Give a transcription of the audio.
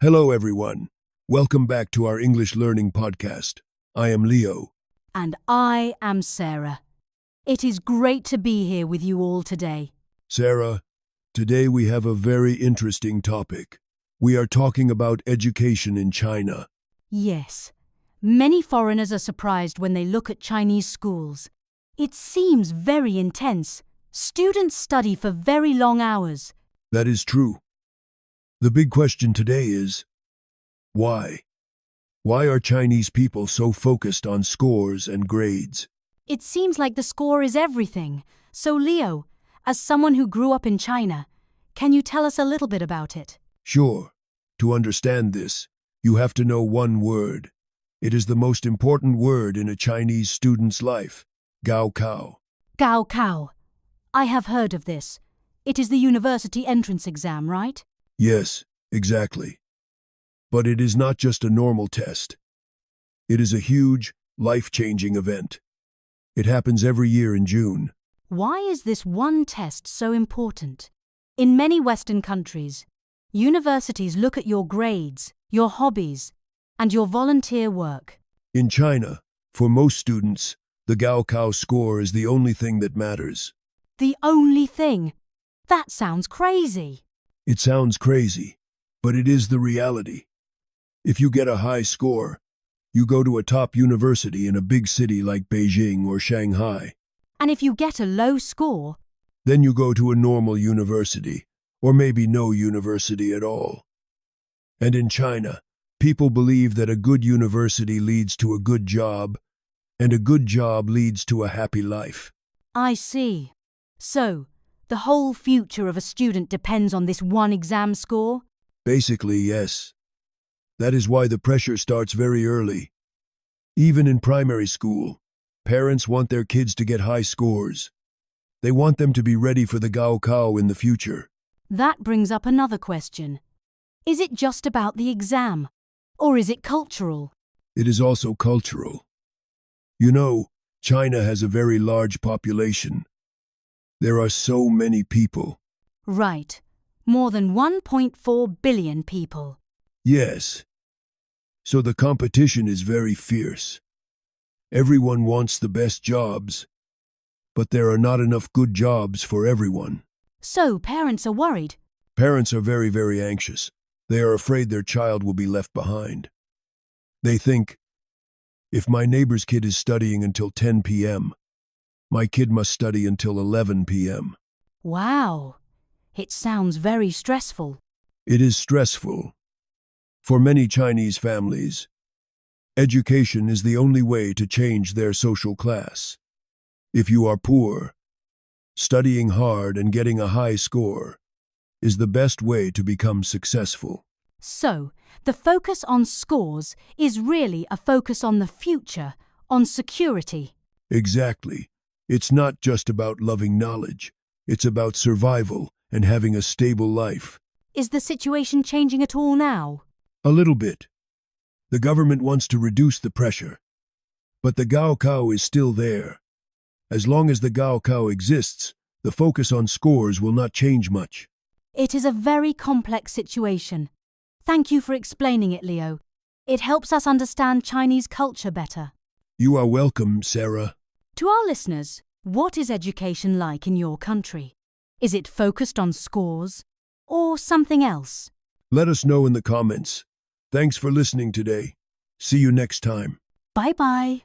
Hello, everyone. Welcome back to our English Learning Podcast. I am Leo. And I am Sarah. It is great to be here with you all today. Sarah, today we have a very interesting topic. We are talking about education in China. Yes, many foreigners are surprised when they look at Chinese schools. It seems very intense. Students study for very long hours. That is true. The big question today is, why? Why are Chinese people so focused on scores and grades? It seems like the score is everything. So Leo, as someone who grew up in China, can you tell us a little bit about it? Sure. To understand this, you have to know one word. It is the most important word in a Chinese student's life, Gaokao. Gaokao. I have heard of this. It is the university entrance exam, right? Yes, exactly. But it is not just a normal test. It is a huge, life-changing event. It happens every year in June. Why is this one test so important? In many Western countries, universities look at your grades, your hobbies, and your volunteer work. In China, for most students, the Gaokao score is the only thing that matters. The only thing? That sounds crazy. It sounds crazy, but it is the reality. If you get a high score, you go to a top university in a big city like Beijing or Shanghai. And if you get a low score, Then you go to a normal university, or maybe no university at all. And in China, people believe that a good university leads to a good job, and a good job leads to a happy life. I see. So, the whole future of a student depends on this one exam score? Basically, yes. That is why the pressure starts very early. Even in primary school, parents want their kids to get high scores. They want them to be ready for the Gaokao in the future. That brings up another question. Is it just about the exam? Or is it cultural? It is also cultural. You know, China has a very large population. There are so many people. Right. More than 1.4 billion people. Yes. So the competition is very fierce. Everyone wants the best jobs, but there are not enough good jobs for everyone. So parents are worried. Parents are very, very anxious. They are afraid their child will be left behind. They think, if my neighbor's kid is studying until 10 p.m., my kid must study until 11 p.m. Wow. It sounds very stressful. It is stressful. For many Chinese families, education is the only way to change their social class. If you are poor, studying hard and getting a high score is the best way to become successful. So, the focus on scores is really a focus on the future, on security. Exactly. It's not just about loving knowledge. It's about survival and having a stable life. Is the situation changing at all now? A little bit. The government wants to reduce the pressure. But the Gaokao is still there. As long as the Gaokao exists, the focus on scores will not change much. It is a very complex situation. Thank you for explaining it, Leo. It helps us understand Chinese culture better. You are welcome, Sarah. To our listeners, what is education like in your country? Is it focused on scores or something else? Let us know in the comments. Thanks for listening today. See you next time. Bye-bye.